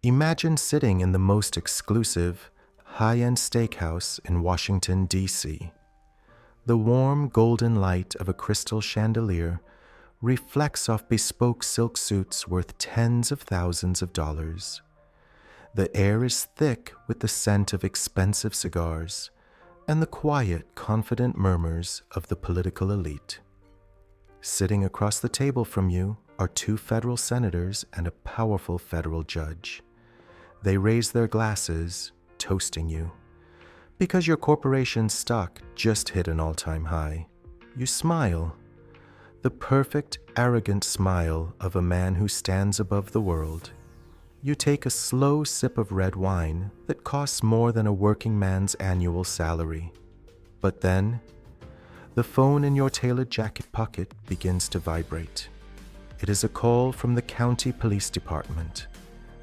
Imagine sitting in the most exclusive, high-end steakhouse in Washington, D.C. The warm golden light of a crystal chandelier reflects off bespoke silk suits worth tens of thousands of dollars. The air is thick with the scent of expensive cigars and the quiet, confident murmurs of the political elite. Sitting across the table from you are two federal senators and a powerful federal judge. They raise their glasses, toasting you. Because your corporation's stock just hit an all-time high, you smile. The perfect, arrogant smile of a man who stands above the world. You take a slow sip of red wine that costs more than a working man's annual salary. But then, the phone in your tailored jacket pocket begins to vibrate. It is a call from the county police department.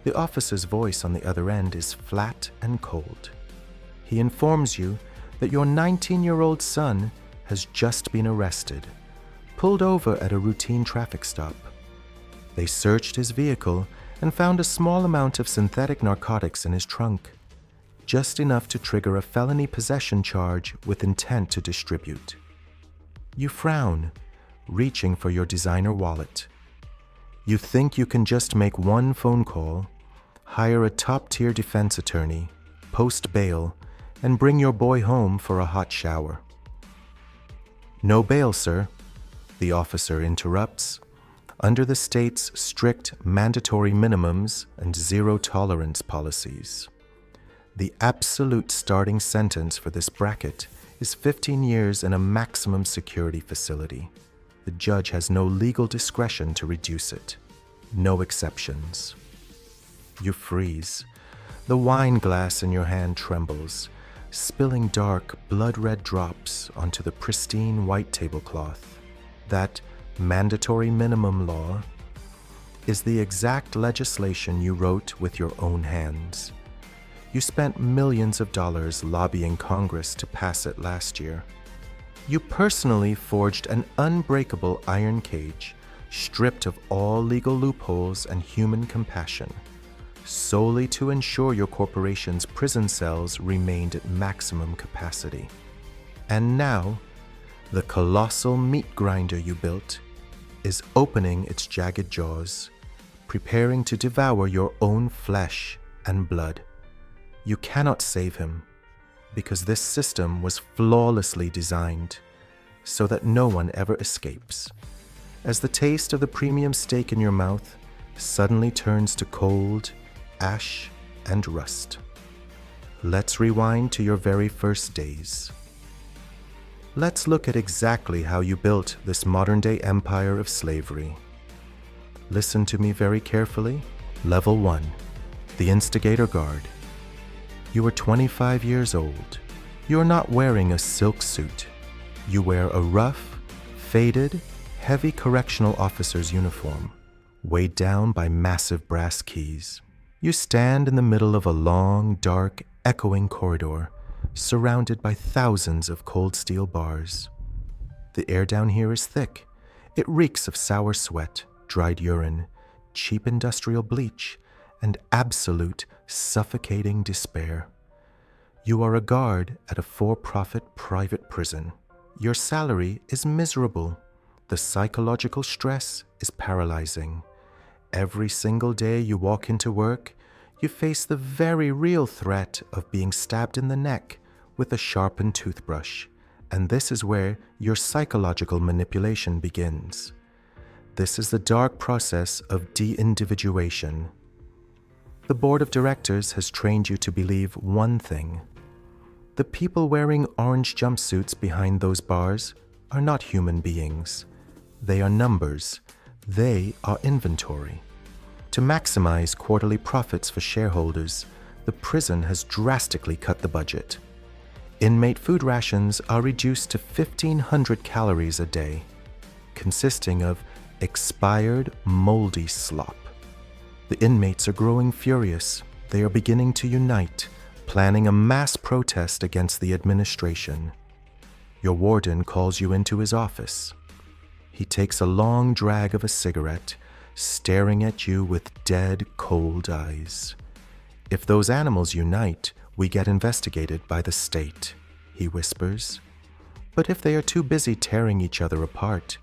The officer's voice on the other end is flat and cold. He informs you that your 19-year-old son has just been arrested, pulled over at a routine traffic stop. They searched his vehicle and found a small amount of synthetic narcotics in his trunk, just enough to trigger a felony possession charge with intent to distribute. You frown, reaching for your designer wallet. You think you can just make one phone call, hire a top-tier defense attorney, post bail, and bring your boy home for a hot shower. "No bail, sir," the officer interrupts. Under the state's strict mandatory minimums and zero-tolerance policies. The absolute starting sentence for this bracket is 15 years in a maximum security facility. The judge has no legal discretion to reduce it. No exceptions. You freeze. The wine glass in your hand trembles, spilling dark, blood-red drops onto the pristine white tablecloth. That mandatory minimum law is the exact legislation you wrote with your own hands. You spent millions of dollars lobbying Congress to pass it last year. You personally forged an unbreakable iron cage, stripped of all legal loopholes and human compassion, solely to ensure your corporation's prison cells remained at maximum capacity. And now, the colossal meat grinder you built is opening its jagged jaws, preparing to devour your own flesh and blood. You cannot save him, because this system was flawlessly designed so that no one ever escapes. As the taste of the premium steak in your mouth suddenly turns to cold, ash, and rust. Let's rewind to your very first days. Let's look at exactly how you built this modern-day empire of slavery. Listen to me very carefully. Level 1, the Instigator Guard. You are 25 years old. You are not wearing a silk suit. You wear a rough, faded, heavy correctional officer's uniform, weighed down by massive brass keys. You stand in the middle of a long, dark, echoing corridor, surrounded by thousands of cold steel bars. The air down here is thick. It reeks of sour sweat, dried urine, cheap industrial bleach, and absolute, suffocating despair. You are a guard at a for-profit private prison. Your salary is miserable. The psychological stress is paralyzing. Every single day you walk into work, you face the very real threat of being stabbed in the neck with a sharpened toothbrush, and this is where your psychological manipulation begins. This is the dark process of deindividuation. The board of directors has trained you to believe one thing. The people wearing orange jumpsuits behind those bars are not human beings. They are numbers. They are inventory. To maximize quarterly profits for shareholders, the prison has drastically cut the budget. Inmate food rations are reduced to 1,500 calories a day, consisting of expired, moldy slop. The inmates are growing furious. They are beginning to unite, planning a mass protest against the administration. Your warden calls you into his office. He takes a long drag of a cigarette, staring at you with dead, cold eyes. If those animals unite, we get investigated by the state, he whispers. But if they are too busy tearing each other apart,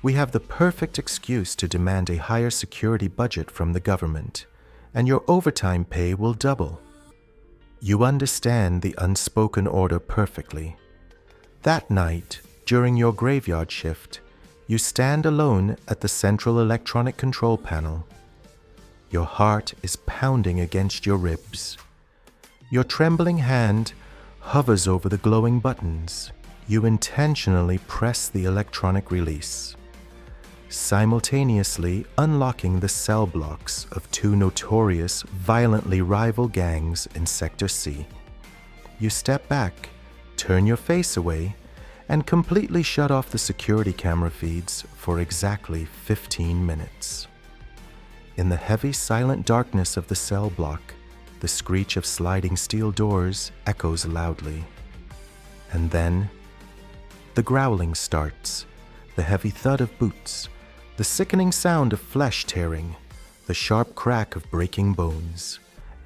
we have the perfect excuse to demand a higher security budget from the government, and your overtime pay will double. You understand the unspoken order perfectly. That night, during your graveyard shift, you stand alone at the central electronic control panel. Your heart is pounding against your ribs. Your trembling hand hovers over the glowing buttons. You intentionally press the electronic release, simultaneously unlocking the cell blocks of two notorious, violently rival gangs in Sector C. You step back, turn your face away, and completely shut off the security camera feeds for exactly 15 minutes. In the heavy, silent darkness of the cell block, the screech of sliding steel doors echoes loudly. And then, the growling starts, the heavy thud of boots, the sickening sound of flesh tearing, the sharp crack of breaking bones.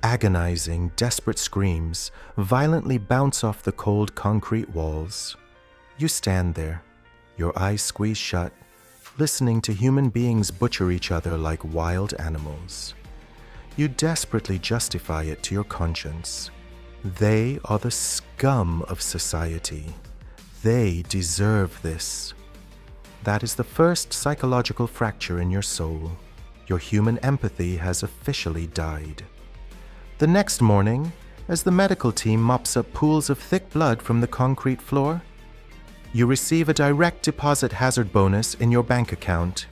Agonizing, desperate screams violently bounce off the cold concrete walls. You stand there, your eyes squeezed shut, listening to human beings butcher each other like wild animals. You desperately justify it to your conscience. They are the scum of society. They deserve this. That is the first psychological fracture in your soul. Your human empathy has officially died. The next morning, as the medical team mops up pools of thick blood from the concrete floor, you receive a direct deposit hazard bonus in your bank account,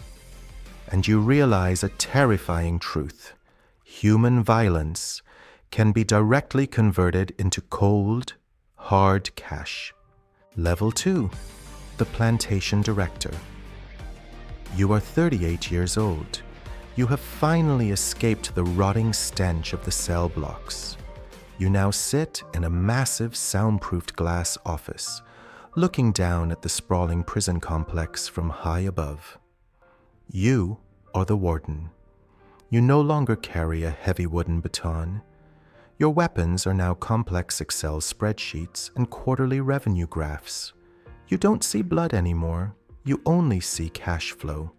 and you realize a terrifying truth. Human violence can be directly converted into cold, hard cash. Level 2, the Plantation Director. You are 38 years old. You have finally escaped the rotting stench of the cell blocks. You now sit in a massive soundproofed glass office, looking down at the sprawling prison complex from high above. You are the warden. You no longer carry a heavy wooden baton. Your weapons are now complex Excel spreadsheets and quarterly revenue graphs. You don't see blood anymore. You only see cash flow.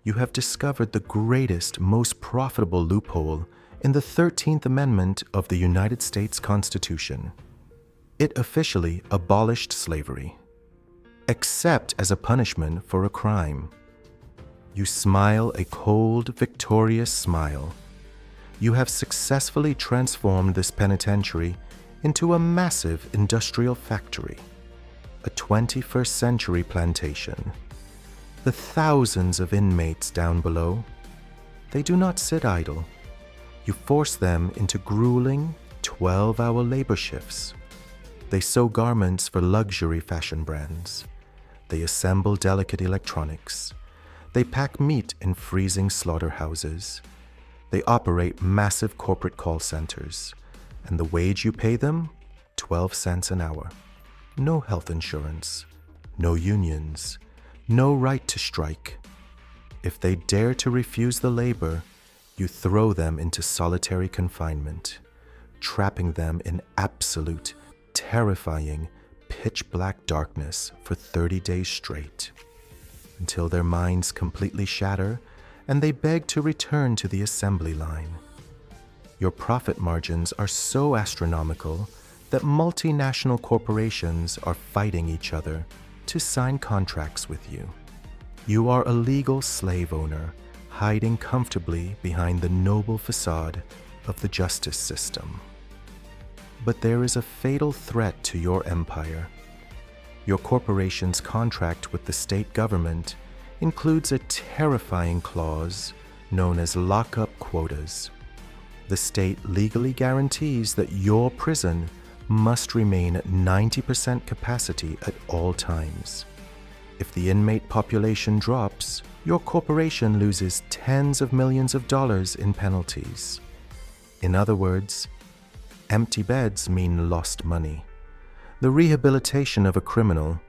You have discovered the greatest, most profitable loophole in the 13th Amendment of the United States Constitution. It officially abolished slavery, except as a punishment for a crime. You smile a cold, victorious smile. You have successfully transformed this penitentiary into a massive industrial factory, a 21st century plantation. The thousands of inmates down below, they do not sit idle. You force them into grueling 12-hour labor shifts. They sew garments for luxury fashion brands. They assemble delicate electronics. They pack meat in freezing slaughterhouses. They operate massive corporate call centers. And the wage you pay them? 12 cents an hour. No health insurance. No unions. No right to strike. If they dare to refuse the labor, you throw them into solitary confinement, trapping them in absolute, terrifying, pitch-black darkness for 30 days straight, until their minds completely shatter and they beg to return to the assembly line. Your profit margins are so astronomical that multinational corporations are fighting each other to sign contracts with you. You are a legal slave owner, hiding comfortably behind the noble facade of the justice system. But there is a fatal threat to your empire. Your corporation's contract with the state government includes a terrifying clause known as lockup quotas. The state legally guarantees that your prison must remain at 90% capacity at all times. If the inmate population drops, your corporation loses tens of millions of dollars in penalties. In other words, empty beds mean lost money. The rehabilitation of a criminal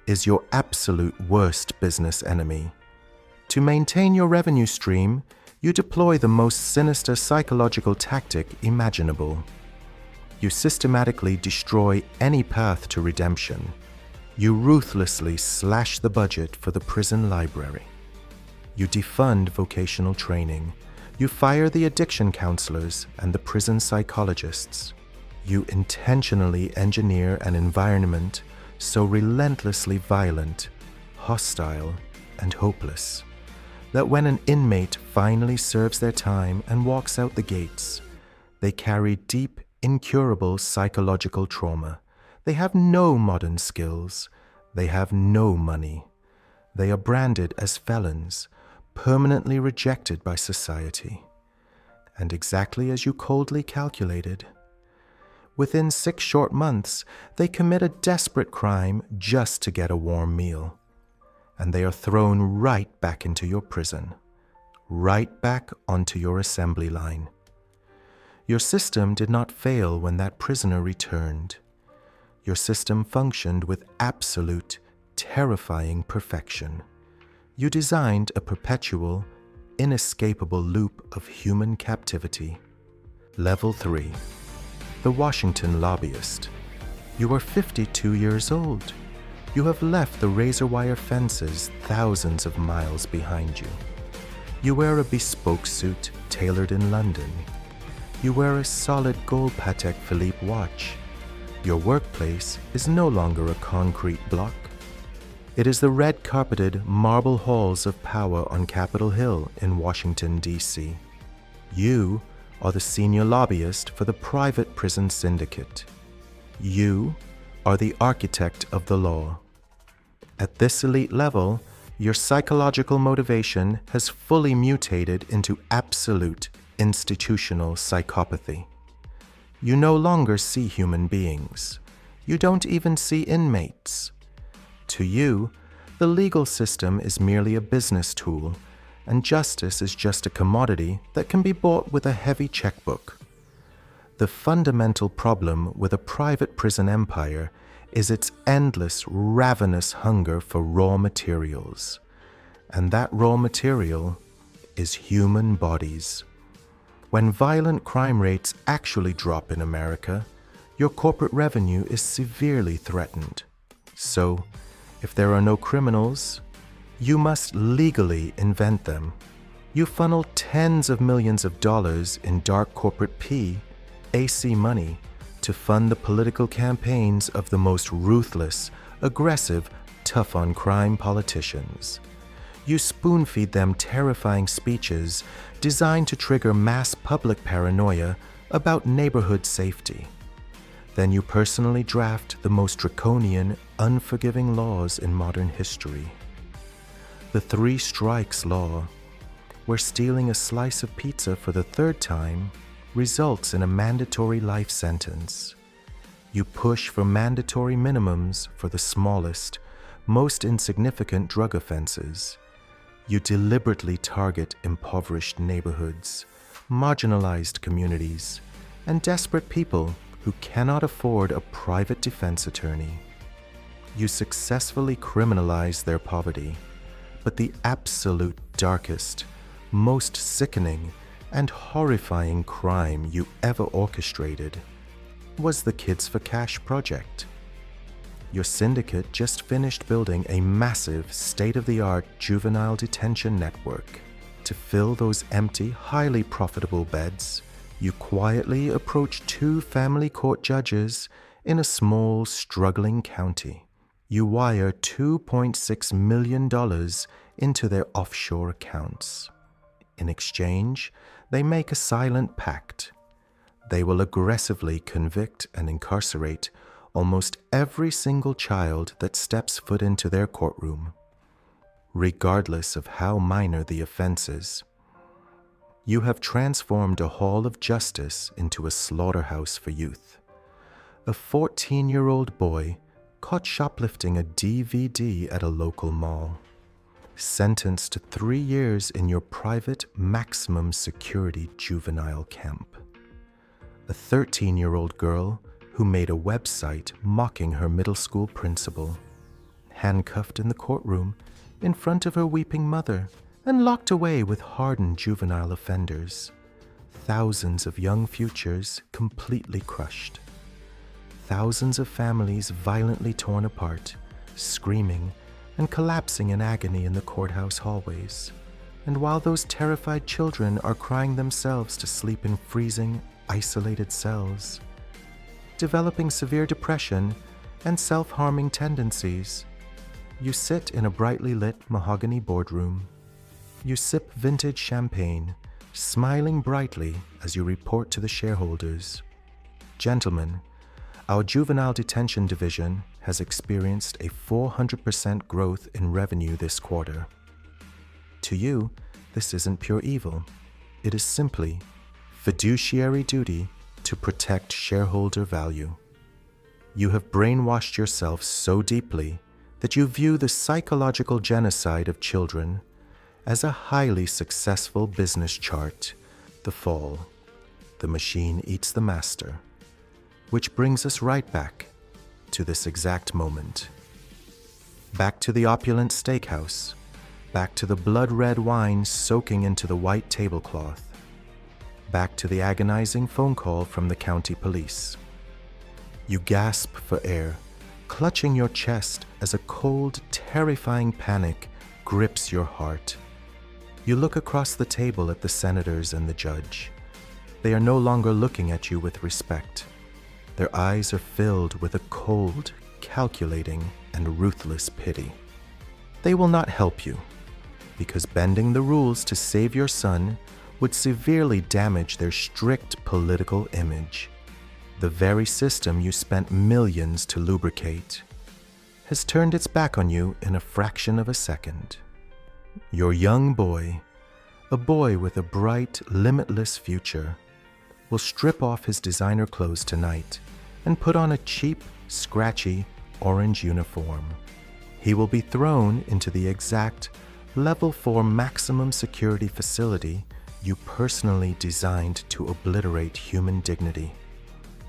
is your absolute worst business enemy. To maintain your revenue stream, You deploy the most sinister psychological tactic imaginable. You systematically destroy any path to redemption. You ruthlessly slash the budget for the prison library. You defund vocational training. You fire the addiction counselors and the prison psychologists. You intentionally engineer an environment so relentlessly violent, hostile, and hopeless that when an inmate finally serves their time and walks out the gates, they carry deep, incurable psychological trauma. They have no modern skills. They have no money. They are branded as felons, permanently rejected by society. And exactly as you coldly calculated, within 6 short months, they commit a desperate crime just to get a warm meal. And they are thrown right back into your prison, right back onto your assembly line. Your system did not fail when that prisoner returned. Your system functioned with absolute, terrifying perfection. You designed a perpetual, inescapable loop of human captivity. Level 3. The Washington Lobbyist. You are 52 years old. You have left the razor wire fences thousands of miles behind you. You wear a bespoke suit tailored in London. You wear a solid gold Patek Philippe watch. Your workplace is no longer a concrete block. It is the red-carpeted marble halls of power on Capitol Hill in Washington, D.C. You are the senior lobbyist for the private prison syndicate. You are the architect of the law. At this elite level, your psychological motivation has fully mutated into absolute institutional psychopathy. You no longer see human beings. You don't even see inmates. To you, the legal system is merely a business tool, and justice is just a commodity that can be bought with a heavy checkbook. The fundamental problem with a private prison empire is its endless, ravenous hunger for raw materials. And that raw material is human bodies. When violent crime rates actually drop in America, your corporate revenue is severely threatened. So, if there are no criminals, you must legally invent them. You funnel tens of millions of dollars in dark corporate AC money to fund the political campaigns of the most ruthless, aggressive, tough-on-crime politicians. You spoon-feed them terrifying speeches designed to trigger mass public paranoia about neighborhood safety. Then you personally draft the most draconian, unforgiving laws in modern history. The 3 strikes law, where stealing a slice of pizza for the 3rd time results in a mandatory life sentence. You push for mandatory minimums for the smallest, most insignificant drug offenses. You deliberately target impoverished neighborhoods, marginalized communities, and desperate people who cannot afford a private defense attorney. You successfully criminalize their poverty, but the absolute darkest, most sickening, and horrifying crime you ever orchestrated was the Kids for Cash project. Your syndicate just finished building a massive, state-of-the-art juvenile detention network. To fill those empty, highly profitable beds, you quietly approach 2 family court judges in a small, struggling county. You wire $2.6 million into their offshore accounts. In exchange, they make a silent pact. They will aggressively convict and incarcerate almost every single child that steps foot into their courtroom, regardless of how minor the offenses. You have transformed a hall of justice into a slaughterhouse for youth. A 14-year-old boy caught shoplifting a DVD at a local mall, sentenced to 3 years in your private maximum security juvenile camp. A 13-year-old girl who made a website mocking her middle school principal, handcuffed in the courtroom in front of her weeping mother and locked away with hardened juvenile offenders. Thousands of young futures completely crushed. Thousands of families violently torn apart, screaming and collapsing in agony in the courthouse hallways. And while those terrified children are crying themselves to sleep in freezing, isolated cells, developing severe depression and self-harming tendencies, you sit in a brightly lit mahogany boardroom. You sip vintage champagne, smiling brightly as you report to the shareholders. Gentlemen, our juvenile detention division has experienced a 400% growth in revenue this quarter. To you, this isn't pure evil. It is simply fiduciary duty to protect shareholder value. You have brainwashed yourself so deeply that you view the psychological genocide of children as a highly successful business chart, the fall. The machine eats the master. Which brings us right back to this exact moment. Back to the opulent steakhouse, back to the blood-red wine soaking into the white tablecloth, back to the agonizing phone call from the county police. You gasp for air, clutching your chest as a cold, terrifying panic grips your heart. You look across the table at the senators and the judge. They are no longer looking at you with respect. Their eyes are filled with a cold, calculating, and ruthless pity. They will not help you, because bending the rules to save your son would severely damage their strict political image. The very system you spent millions to lubricate has turned its back on you in a fraction of a second. Your young boy, a boy with a bright, limitless future, will strip off his designer clothes tonight and put on a cheap, scratchy, orange uniform. He will be thrown into the exact Level 4 maximum security facility you personally designed to obliterate human dignity.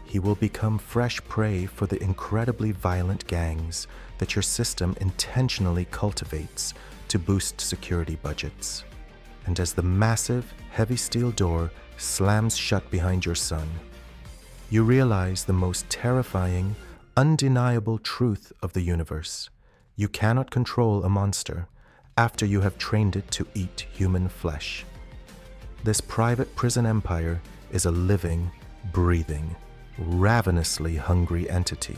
He will become fresh prey for the incredibly violent gangs that your system intentionally cultivates to boost security budgets. And as the massive, heavy steel door slams shut behind your son, you realize the most terrifying, undeniable truth of the universe. You cannot control a monster after you have trained it to eat human flesh. This private prison empire is a living, breathing, ravenously hungry entity.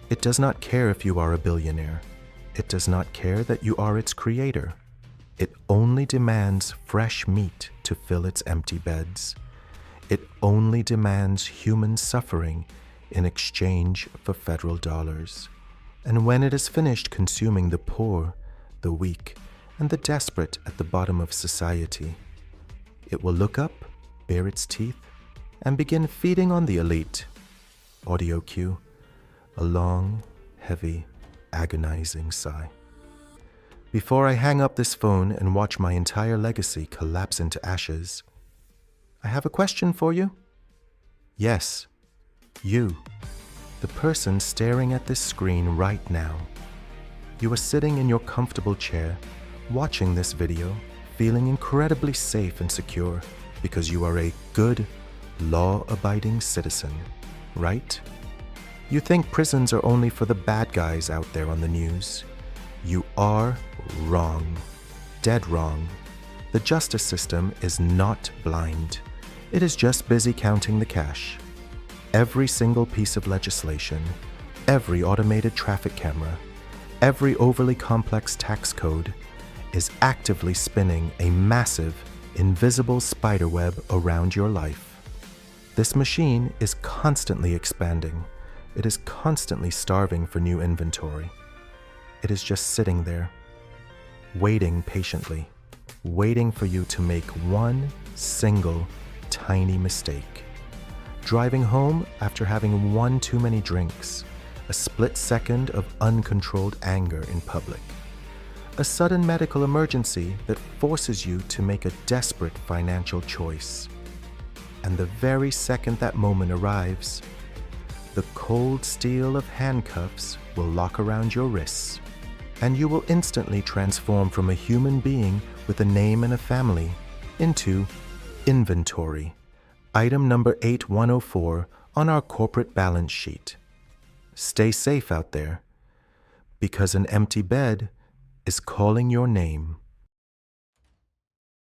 It does not care if you are a billionaire. It does not care that you are its creator. It only demands fresh meat to fill its empty beds. It only demands human suffering in exchange for federal dollars. And when it is finished consuming the poor, the weak, and the desperate at the bottom of society, it will look up, bare its teeth, and begin feeding on the elite. Audio cue, a long, heavy, agonizing sigh. Before I hang up this phone and watch my entire legacy collapse into ashes, I have a question for you. Yes, you, the person staring at this screen right now. You are sitting in your comfortable chair, watching this video, feeling incredibly safe and secure because you are a good, law-abiding citizen, right? You think prisons are only for the bad guys out there on the news. You are wrong. Dead wrong. The justice system is not blind. It is just busy counting the cash. Every single piece of legislation, every automated traffic camera, every overly complex tax code is actively spinning a massive, invisible spiderweb around your life. This machine is constantly expanding. It is constantly starving for new inventory. It is just sitting there, waiting patiently, waiting for you to make one single tiny mistake. Driving home after having one too many drinks, a split second of uncontrolled anger in public, a sudden medical emergency that forces you to make a desperate financial choice. And the very second that moment arrives, the cold steel of handcuffs will lock around your wrists. and you will instantly transform from a human being with a name and a family into inventory, item number 8104 on our corporate balance sheet. Stay safe out there, because an empty bed is calling your name.